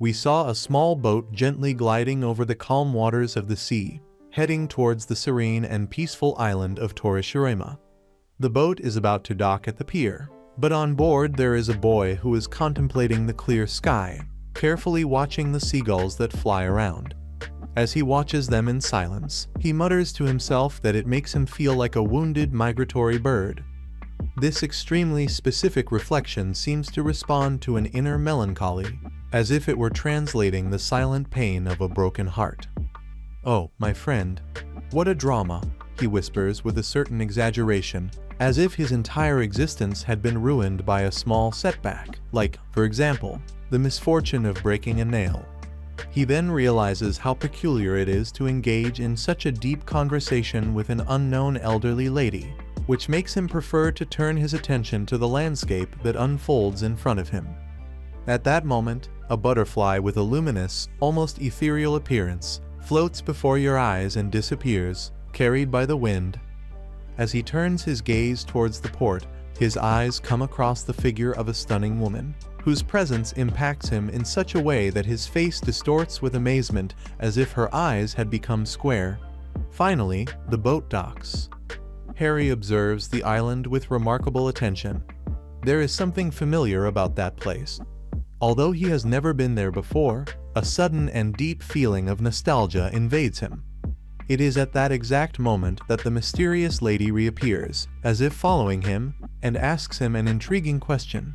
we saw a small boat gently gliding over the calm waters of the sea, heading towards the serene and peaceful island of Torishirima. The boat is about to dock at the pier, but on board there is a boy who is contemplating the clear sky, carefully watching the seagulls that fly around. As he watches them in silence, he mutters to himself that it makes him feel like a wounded migratory bird. This extremely specific reflection seems to respond to an inner melancholy, as if it were translating the silent pain of a broken heart. "Oh, my friend, what a drama," he whispers with a certain exaggeration, as if his entire existence had been ruined by a small setback, like, for example, the misfortune of breaking a nail. He then realizes how peculiar it is to engage in such a deep conversation with an unknown elderly lady, which makes him prefer to turn his attention to the landscape that unfolds in front of him. At that moment, a butterfly with a luminous, almost ethereal appearance floats before your eyes and disappears, carried by the wind. As he turns his gaze towards the port, his eyes come across the figure of a stunning woman, whose presence impacts him in such a way that his face distorts with amazement as if her eyes had become square. Finally, the boat docks. Harry observes the island with remarkable attention. There is something familiar about that place. Although he has never been there before, a sudden and deep feeling of nostalgia invades him. It is at that exact moment that the mysterious lady reappears, as if following him, and asks him an intriguing question.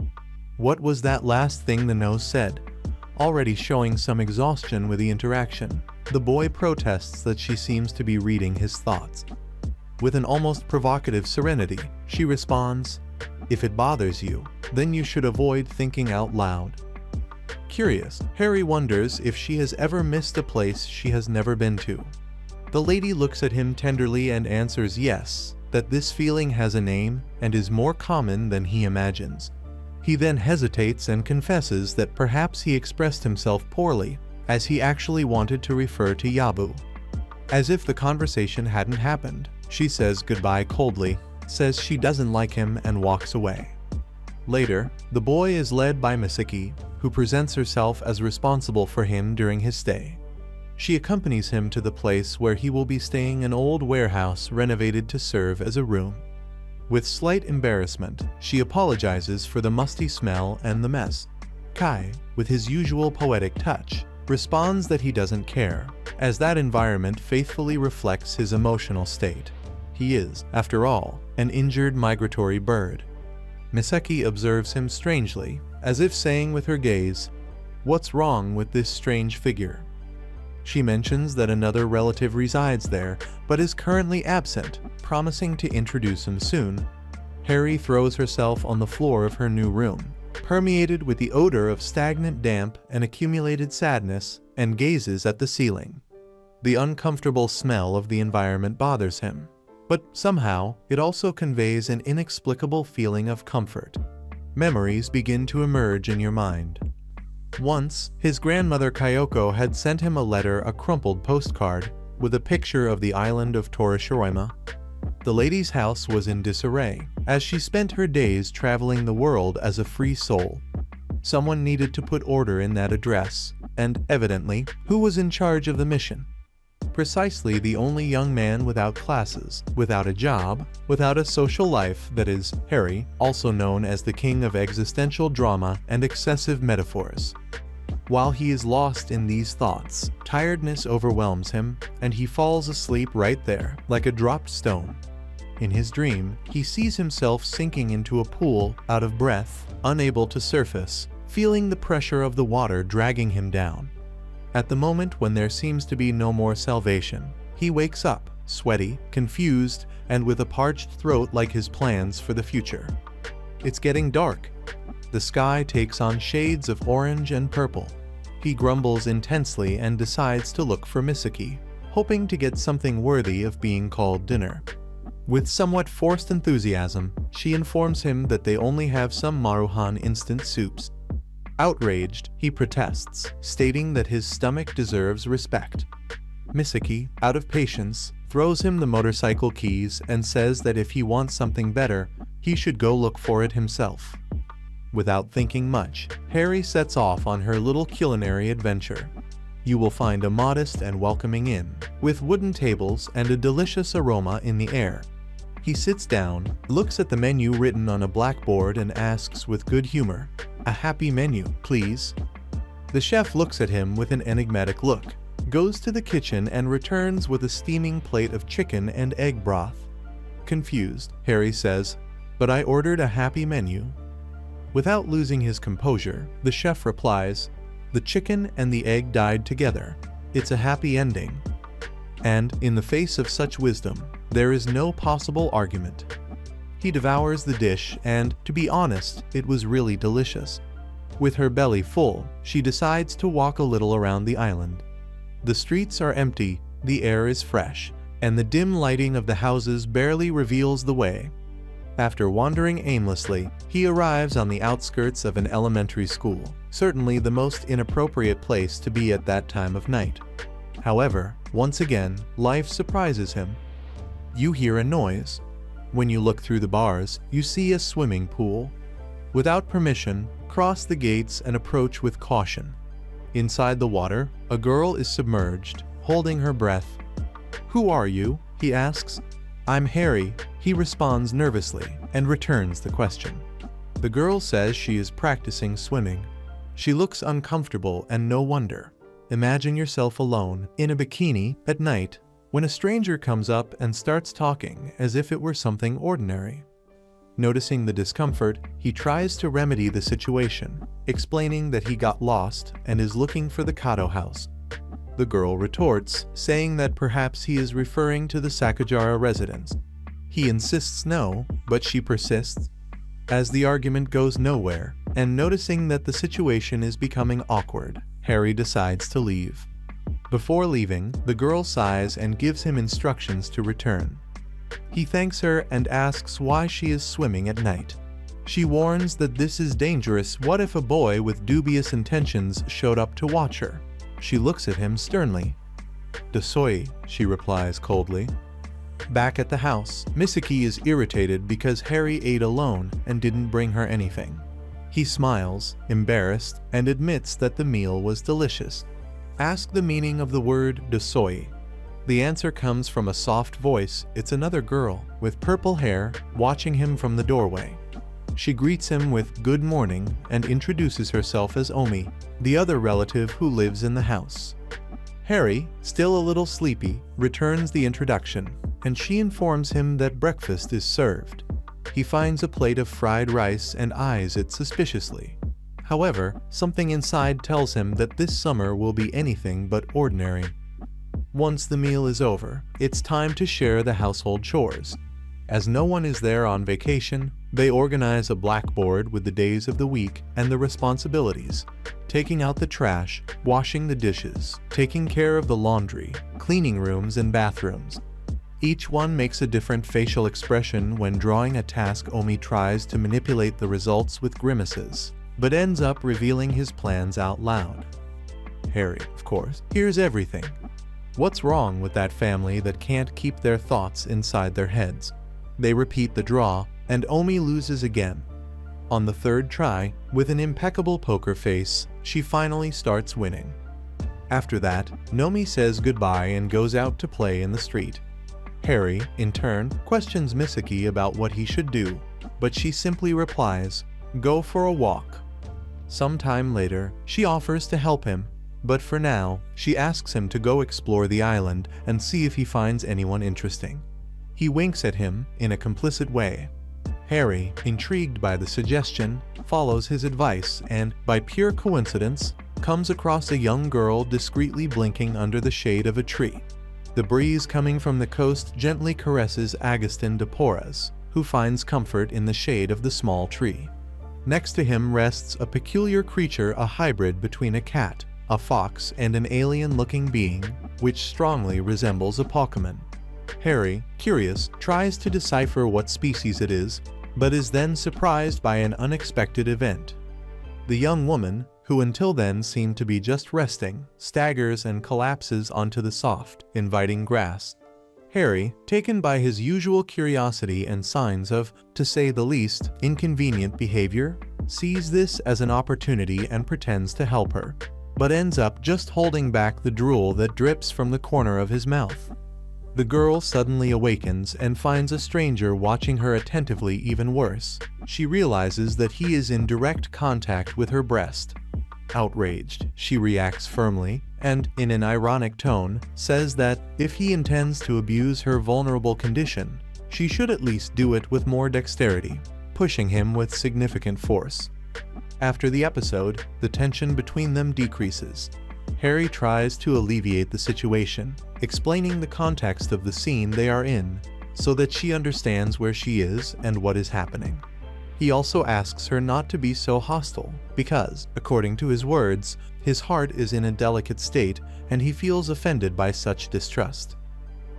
What was that last thing the nose said? Already showing some exhaustion with the interaction, the boy protests that she seems to be reading his thoughts. With an almost provocative serenity, she responds, "If it bothers you, then you should avoid thinking out loud." Curious, Harry wonders if she has ever missed a place she has never been to. The lady looks at him tenderly and answers yes, that this feeling has a name and is more common than he imagines. He then hesitates and confesses that perhaps he expressed himself poorly, as he actually wanted to refer to Yabu. As if the conversation hadn't happened, she says goodbye coldly, says she doesn't like him and walks away. Later, the boy is led by Misaki, who presents herself as responsible for him during his stay. She accompanies him to the place where he will be staying, an old warehouse renovated to serve as a room. With slight embarrassment, she apologizes for the musty smell and the mess. Kai, with his usual poetic touch, responds that he doesn't care, as that environment faithfully reflects his emotional state. He is, after all, an injured migratory bird. Misaki observes him strangely, as if saying with her gaze, "What's wrong with this strange figure?" She mentions that another relative resides there, but is currently absent, promising to introduce him soon. Harry throws herself on the floor of her new room, permeated with the odor of stagnant damp and accumulated sadness, and gazes at the ceiling. The uncomfortable smell of the environment bothers him, but somehow it also conveys an inexplicable feeling of comfort. Memories begin to emerge in your mind. Once, his grandmother Kyoko had sent him a letter, a crumpled postcard, with a picture of the island of Torishirima. The lady's house was in disarray, as she spent her days traveling the world as a free soul. Someone needed to put order in that address, and, evidently, who was in charge of the mission? Precisely the only young man without classes, without a job, without a social life, that is, Harry, also known as the king of existential drama and excessive metaphors. While he is lost in these thoughts, tiredness overwhelms him, and he falls asleep right there, like a dropped stone. In his dream, he sees himself sinking into a pool, out of breath, unable to surface, feeling the pressure of the water dragging him down. At the moment when there seems to be no more salvation, he wakes up, sweaty, confused, and with a parched throat like his plans for the future. It's getting dark. The sky takes on shades of orange and purple. He grumbles intensely and decides to look for Misaki, hoping to get something worthy of being called dinner. With somewhat forced enthusiasm, she informs him that they only have some Maruhan instant soups. Outraged, he protests, stating that his stomach deserves respect. Misaki, out of patience, throws him the motorcycle keys and says that if he wants something better, he should go look for it himself. Without thinking much, Harry sets off on her little culinary adventure. You will find a modest and welcoming inn, with wooden tables and a delicious aroma in the air. He sits down, looks at the menu written on a blackboard and asks with good humor, "A happy menu, please." The chef looks at him with an enigmatic look, goes to the kitchen and returns with a steaming plate of chicken and egg broth. Confused, Harry says, "But I ordered a happy menu." Without losing his composure, the chef replies, "The chicken and the egg died together. It's a happy ending." And, in the face of such wisdom, there is no possible argument. He devours the dish and, to be honest, it was really delicious. With her belly full, she decides to walk a little around the island. The streets are empty, the air is fresh, and the dim lighting of the houses barely reveals the way. After wandering aimlessly, he arrives on the outskirts of an elementary school, certainly the most inappropriate place to be at that time of night. However, once again, life surprises him. You hear a noise. When you look through the bars, you see a swimming pool. Without permission, cross the gates and approach with caution. Inside the water, a girl is submerged, holding her breath. "Who are you?" he asks. "I'm Harry," he responds nervously, and returns the question. The girl says she is practicing swimming. She looks uncomfortable, and no wonder. Imagine yourself alone, in a bikini, at night, when a stranger comes up and starts talking as if it were something ordinary. Noticing the discomfort, he tries to remedy the situation, explaining that he got lost and is looking for the Kato house. The girl retorts, saying that perhaps he is referring to the Sakajara residence. He insists no, but she persists. As the argument goes nowhere, and noticing that the situation is becoming awkward, Harry decides to leave. Before leaving, the girl sighs and gives him instructions to return. He thanks her and asks why she is swimming at night. She warns that this is dangerous. What if a boy with dubious intentions showed up to watch her? She looks at him sternly. "Dosoi," she replies coldly. Back at the house, Misaki is irritated because Harry ate alone and didn't bring her anything. He smiles, embarrassed, and admits that the meal was delicious. Ask the meaning of the word dosoi. The answer comes from a soft voice. It's another girl, with purple hair, watching him from the doorway. She greets him with "good morning" and introduces herself as Omi, the other relative who lives in the house. Harry, still a little sleepy, returns the introduction, and she informs him that breakfast is served. He finds a plate of fried rice and eyes it suspiciously. However, something inside tells him that this summer will be anything but ordinary. Once the meal is over, it's time to share the household chores. As no one is there on vacation, they organize a blackboard with the days of the week and the responsibilities: taking out the trash, washing the dishes, taking care of the laundry, cleaning rooms and bathrooms. Each one makes a different facial expression when drawing a task. Omi tries to manipulate the results with grimaces, but ends up revealing his plans out loud. Harry, of course, hears everything. What's wrong with that family that can't keep their thoughts inside their heads? They repeat the draw, and Omi loses again. On the third try, with an impeccable poker face, she finally starts winning. After that, Nomi says goodbye and goes out to play in the street. Harry, in turn, questions Misaki about what he should do, but she simply replies, "Go for a walk." Sometime later, she offers to help him, but for now, she asks him to go explore the island and see if he finds anyone interesting. He winks at him in a complicit way. Harry, intrigued by the suggestion, follows his advice and, by pure coincidence, comes across a young girl discreetly blinking under the shade of a tree. The breeze coming from the coast gently caresses Agustin de Porras, who finds comfort in the shade of the small tree. Next to him rests a peculiar creature, a hybrid between a cat, a fox, and an alien-looking being, which strongly resembles a Pokemon. Harry, curious, tries to decipher what species it is, but is then surprised by an unexpected event. The young woman, who until then seemed to be just resting, staggers and collapses onto the soft, inviting grass. Harry, taken by his usual curiosity and signs of, to say the least, inconvenient behavior, sees this as an opportunity and pretends to help her, but ends up just holding back the drool that drips from the corner of his mouth. The girl suddenly awakens and finds a stranger watching her attentively. Even worse, she realizes that he is in direct contact with her breast. Outraged, she reacts firmly, and, in an ironic tone, says that, if he intends to abuse her vulnerable condition, she should at least do it with more dexterity, pushing him with significant force. After the episode, the tension between them decreases. Harry tries to alleviate the situation, explaining the context of the scene they are in, so that she understands where she is and what is happening. He also asks her not to be so hostile, because, according to his words, his heart is in a delicate state and he feels offended by such distrust.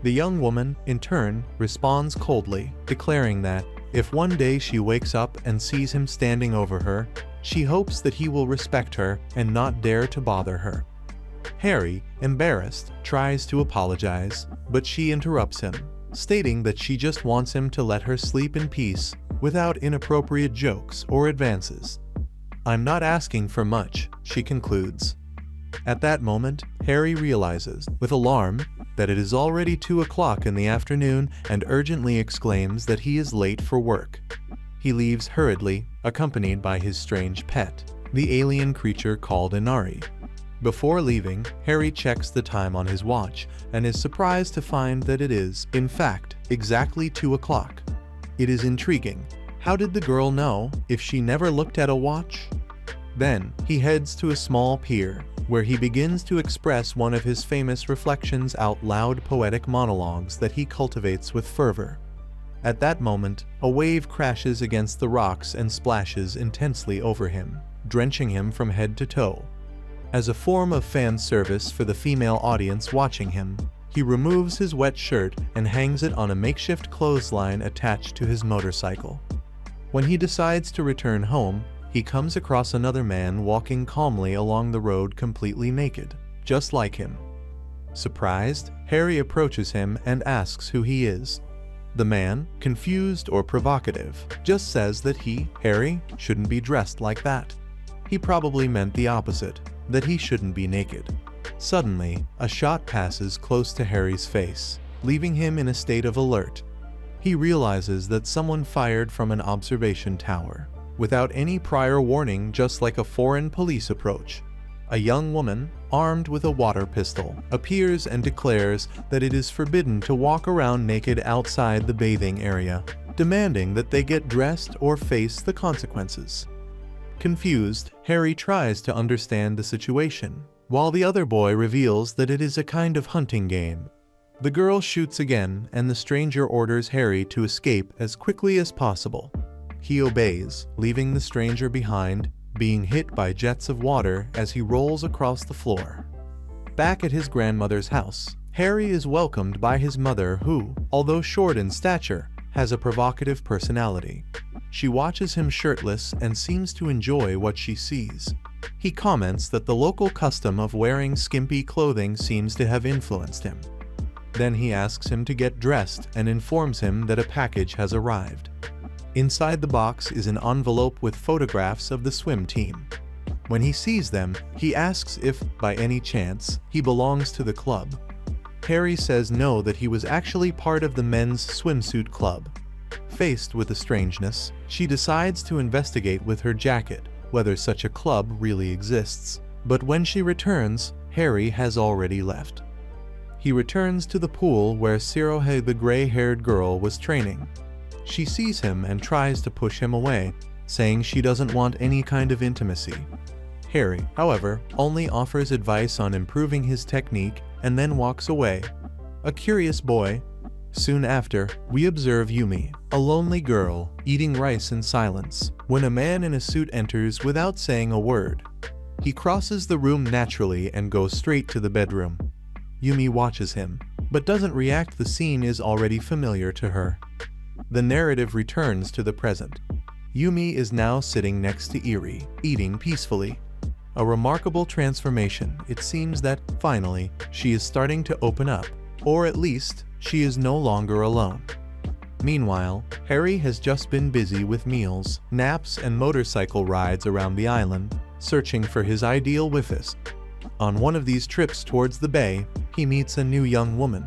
The young woman, in turn, responds coldly, declaring that, if one day she wakes up and sees him standing over her, she hopes that he will respect her and not dare to bother her. Harry, embarrassed, tries to apologize, but she interrupts him, stating that she just wants him to let her sleep in peace, without inappropriate jokes or advances. "I'm not asking for much," she concludes. At that moment, Harry realizes, with alarm, that it is already 2 o'clock in the afternoon and urgently exclaims that he is late for work. He leaves hurriedly, accompanied by his strange pet, the alien creature called Inari. Before leaving, Harry checks the time on his watch and is surprised to find that it is, in fact, exactly 2 o'clock. It is intriguing. How did the girl know, if she never looked at a watch? Then, he heads to a small pier, where he begins to express one of his famous reflections out loud poetic monologues that he cultivates with fervor. At that moment, a wave crashes against the rocks and splashes intensely over him, drenching him from head to toe. As a form of fan service for the female audience watching him, he removes his wet shirt and hangs it on a makeshift clothesline attached to his motorcycle. When he decides to return home, he comes across another man walking calmly along the road completely naked, just like him. Surprised, Harry approaches him and asks who he is. The man, confused or provocative, just says that he, Harry, shouldn't be dressed like that. He probably meant the opposite, that he shouldn't be naked. Suddenly, a shot passes close to Harry's face, leaving him in a state of alert. He realizes that someone fired from an observation tower, without any prior warning, just like a foreign police approach. A young woman, armed with a water pistol, appears and declares that it is forbidden to walk around naked outside the bathing area, demanding that they get dressed or face the consequences. Confused, Harry tries to understand the situation, while the other boy reveals that it is a kind of hunting game. The girl shoots again, and the stranger orders Harry to escape as quickly as possible. He obeys, leaving the stranger behind, being hit by jets of water as he rolls across the floor. Back at his grandmother's house, Harry is welcomed by his mother who, although short in stature, has a provocative personality. She watches him shirtless and seems to enjoy what she sees. He comments that the local custom of wearing skimpy clothing seems to have influenced him. Then he asks him to get dressed and informs him that a package has arrived. Inside the box is an envelope with photographs of the swim team. When he sees them, he asks if, by any chance, he belongs to the club. Harry says no, that he was actually part of the men's swimsuit club. Faced with the strangeness, she decides to investigate with her jacket whether such a club really exists, but when she returns, Harry has already left. He returns to the pool where Shirohe, the gray-haired girl, was training. She sees him and tries to push him away, saying she doesn't want any kind of intimacy. Harry, however, only offers advice on improving his technique and then walks away. A curious boy. Soon after, we observe Yumi, a lonely girl, eating rice in silence, when a man in a suit enters without saying a word. He crosses the room naturally and goes straight to the bedroom. Yumi watches him, but doesn't react. The scene is already familiar to her. The narrative returns to the present. Yumi is now sitting next to Eri, eating peacefully. A remarkable transformation. It seems that, finally, she is starting to open up, or at least, she is no longer alone. Meanwhile, Harry has just been busy with meals, naps, and motorcycle rides around the island, searching for his ideal waifu. On one of these trips towards the bay, he meets a new young woman.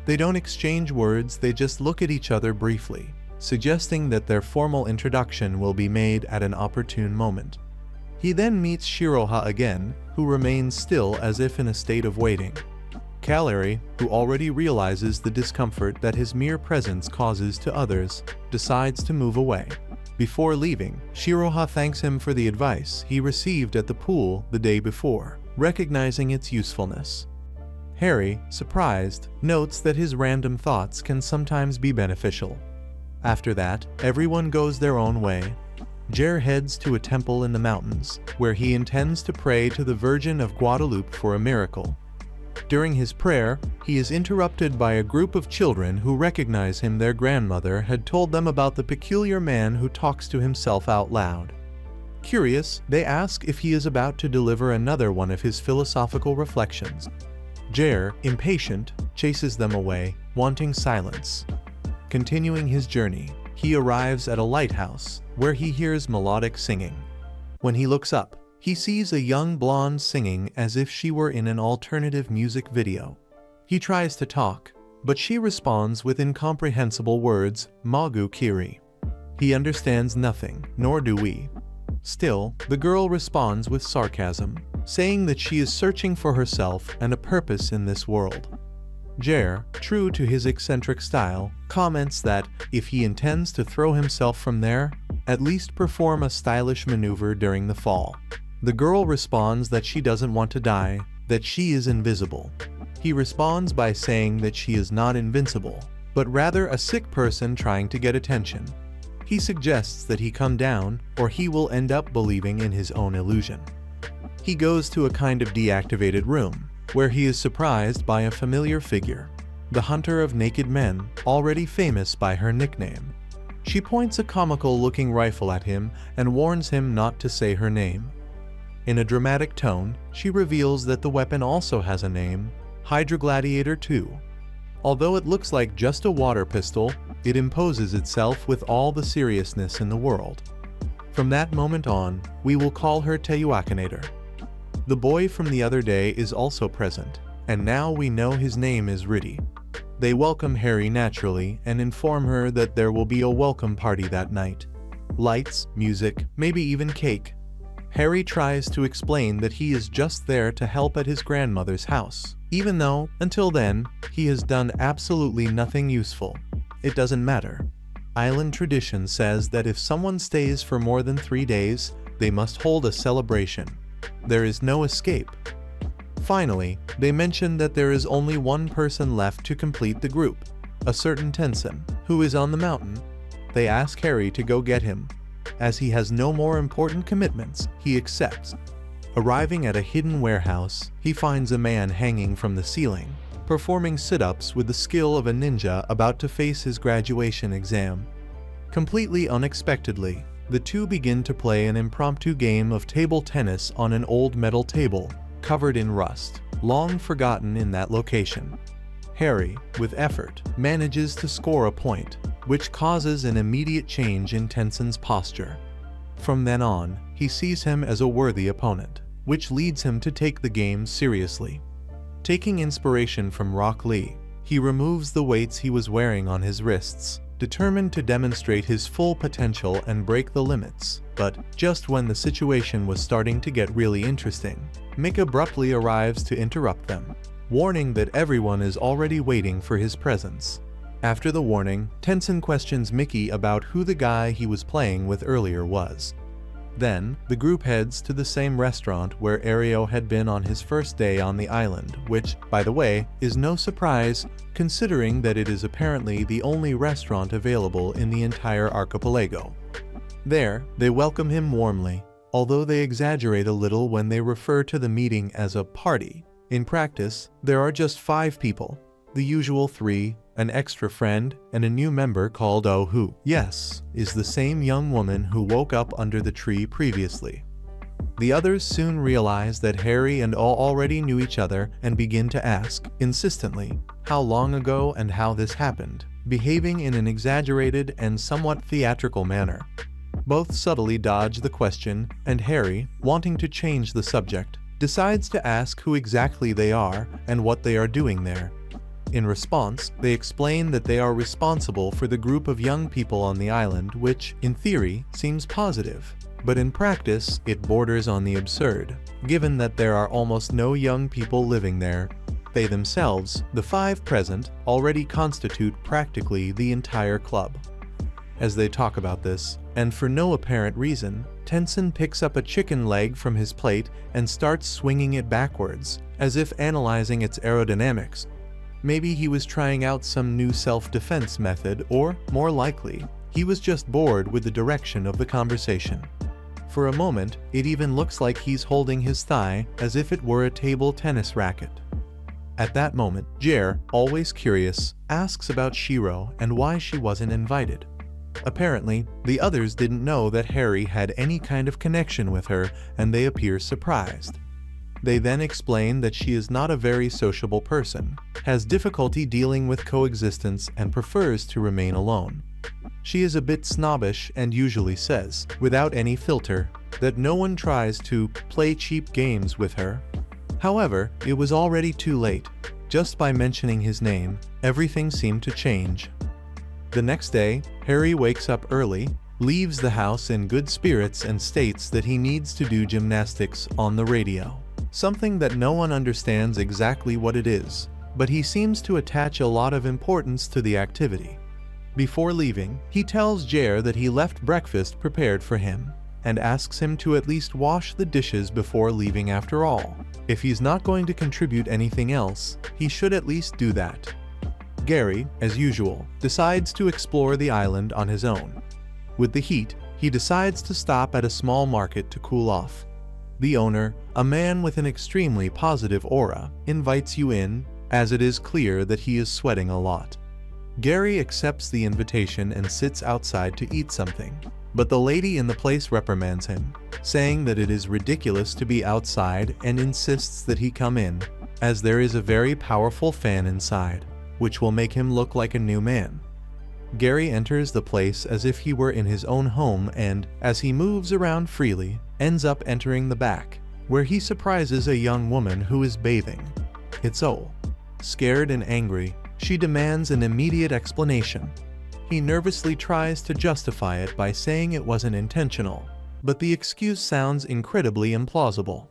They don't exchange words, they just look at each other briefly, suggesting that their formal introduction will be made at an opportune moment. He then meets Shiroha again, who remains still as if in a state of waiting. Caleri, who already realizes the discomfort that his mere presence causes to others, decides to move away. Before leaving, Shiroha thanks him for the advice he received at the pool the day before, recognizing its usefulness. Harry, surprised, notes that his random thoughts can sometimes be beneficial. After that, everyone goes their own way. Jer heads to a temple in the mountains, where he intends to pray to the Virgin of Guadalupe for a miracle. During his prayer, he is interrupted by a group of children who recognize him. Their grandmother had told them about the peculiar man who talks to himself out loud. Curious, they ask if he is about to deliver another one of his philosophical reflections. Jer, impatient, chases them away, wanting silence. Continuing his journey, he arrives at a lighthouse, where he hears melodic singing. When he looks up, he sees a young blonde singing as if she were in an alternative music video. He tries to talk, but she responds with incomprehensible words, Magu Kiri. He understands nothing, nor do we. Still, the girl responds with sarcasm, saying that she is searching for herself and a purpose in this world. Jer, true to his eccentric style, comments that if he intends to throw himself from there, at least perform a stylish maneuver during the fall. The girl responds that she doesn't want to die, that she is invisible. He responds by saying that she is not invincible, but rather a sick person trying to get attention. He suggests that he come down, or he will end up believing in his own illusion. He goes to a kind of deactivated room, where he is surprised by a familiar figure, the Hunter of Naked Men, already famous by her nickname. She points a comical-looking rifle at him and warns him not to say her name. In a dramatic tone, she reveals that the weapon also has a name, Hydra Gladiator 2. Although it looks like just a water pistol, it imposes itself with all the seriousness in the world. From that moment on, we will call her Teyuakinator. The boy from the other day is also present, and now we know his name is Riddy. They welcome Harry naturally and inform her that there will be a welcome party that night. Lights, music, maybe even cake. Harry tries to explain that he is just there to help at his grandmother's house, even though, until then, he has done absolutely nothing useful. It doesn't matter. Island tradition says that if someone stays for more than 3 days, they must hold a celebration. There is no escape. Finally, they mention that there is only one person left to complete the group, a certain Tenzin, who is on the mountain. They ask Harry to go get him. As he has no more important commitments, he accepts. Arriving at a hidden warehouse, he finds a man hanging from the ceiling, performing sit-ups with the skill of a ninja about to face his graduation exam. Completely unexpectedly, the two begin to play an impromptu game of table tennis on an old metal table, covered in rust, long forgotten in that location. Harry, with effort, manages to score a point, which causes an immediate change in Tenzin's posture. From then on, he sees him as a worthy opponent, which leads him to take the game seriously. Taking inspiration from Rock Lee, he removes the weights he was wearing on his wrists, determined to demonstrate his full potential and break the limits. But just when the situation was starting to get really interesting, Mick abruptly arrives to interrupt them, warning that everyone is already waiting for his presence. After the warning, Tenzin questions Mickey about who the guy he was playing with earlier was. Then, the group heads to the same restaurant where Ario had been on his first day on the island, which, by the way, is no surprise considering that it is apparently the only restaurant available in the entire archipelago. There, they welcome him warmly, although they exaggerate a little when they refer to the meeting as a party. In practice, there are just 5 people, the usual 3, an extra friend, and a new member called Oh who, yes, is the same young woman who woke up under the tree previously. The others soon realize that Harry and all already knew each other and begin to ask, insistently, how long ago and how this happened, behaving in an exaggerated and somewhat theatrical manner. Both subtly dodge the question, and Harry, wanting to change the subject, decides to ask who exactly they are and what they are doing there. In response, they explain that they are responsible for the group of young people on the island, which, in theory, seems positive. But in practice, it borders on the absurd, given that there are almost no young people living there. They themselves, the 5 present, already constitute practically the entire club. As they talk about this, and for no apparent reason, Tensen picks up a chicken leg from his plate and starts swinging it backwards, as if analyzing its aerodynamics. Maybe he was trying out some new self-defense method, or, more likely, he was just bored with the direction of the conversation. For a moment, it even looks like he's holding his thigh as if it were a table tennis racket. At that moment, Jer, always curious, asks about Shiro and why she wasn't invited. Apparently, the others didn't know that Harry had any kind of connection with her, and they appear surprised. They then explain that she is not a very sociable person, has difficulty dealing with coexistence, and prefers to remain alone. She is a bit snobbish and usually says, without any filter, that no one tries to play cheap games with her. However, it was already too late. Just by mentioning his name, everything seemed to change. The next day, Harry wakes up early, leaves the house in good spirits and states that he needs to do gymnastics on the radio. Something that no one understands exactly what it is, but he seems to attach a lot of importance to the activity. Before leaving, he tells Jer that he left breakfast prepared for him, and asks him to at least wash the dishes before leaving after all. If he's not going to contribute anything else, he should at least do that. Gary, as usual, decides to explore the island on his own. With the heat, he decides to stop at a small market to cool off. The owner, a man with an extremely positive aura, invites you in, as it is clear that he is sweating a lot. Gary accepts the invitation and sits outside to eat something, but the lady in the place reprimands him, saying that it is ridiculous to be outside and insists that he come in, as there is a very powerful fan inside, which will make him look like a new man. Gary enters the place as if he were in his own home and, as he moves around freely, ends up entering the back, where he surprises a young woman who is bathing. Itsuo. Scared and angry, she demands an immediate explanation. He nervously tries to justify it by saying it wasn't intentional, but the excuse sounds incredibly implausible.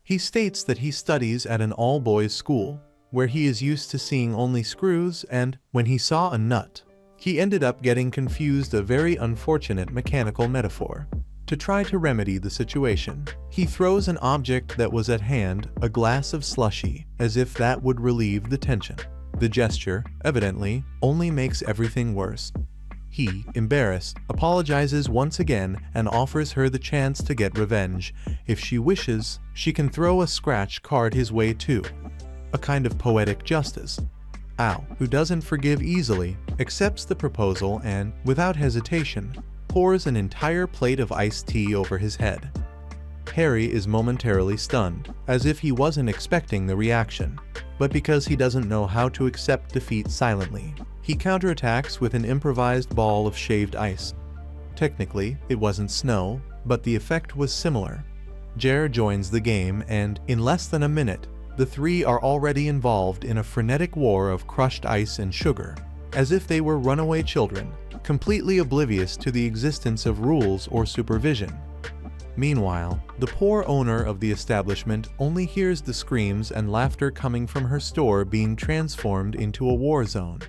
He states that he studies at an all-boys school, where he is used to seeing only screws, and when he saw a nut, he ended up getting confused, a very unfortunate mechanical metaphor. To try to remedy the situation, he throws an object that was at hand, a glass of slushy, as if that would relieve the tension. The gesture, evidently, only makes everything worse. He, embarrassed, apologizes once again and offers her the chance to get revenge. If she wishes, she can throw a scratch card his way too. A kind of poetic justice. Ao, who doesn't forgive easily, accepts the proposal and, without hesitation, pours an entire plate of iced tea over his head. Harry is momentarily stunned, as if he wasn't expecting the reaction, but because he doesn't know how to accept defeat silently, he counterattacks with an improvised ball of shaved ice. Technically, it wasn't snow, but the effect was similar. Jer joins the game and, in less than a minute, the three are already involved in a frenetic war of crushed ice and sugar, as if they were runaway children, completely oblivious to the existence of rules or supervision. Meanwhile, the poor owner of the establishment only hears the screams and laughter coming from her store being transformed into a war zone.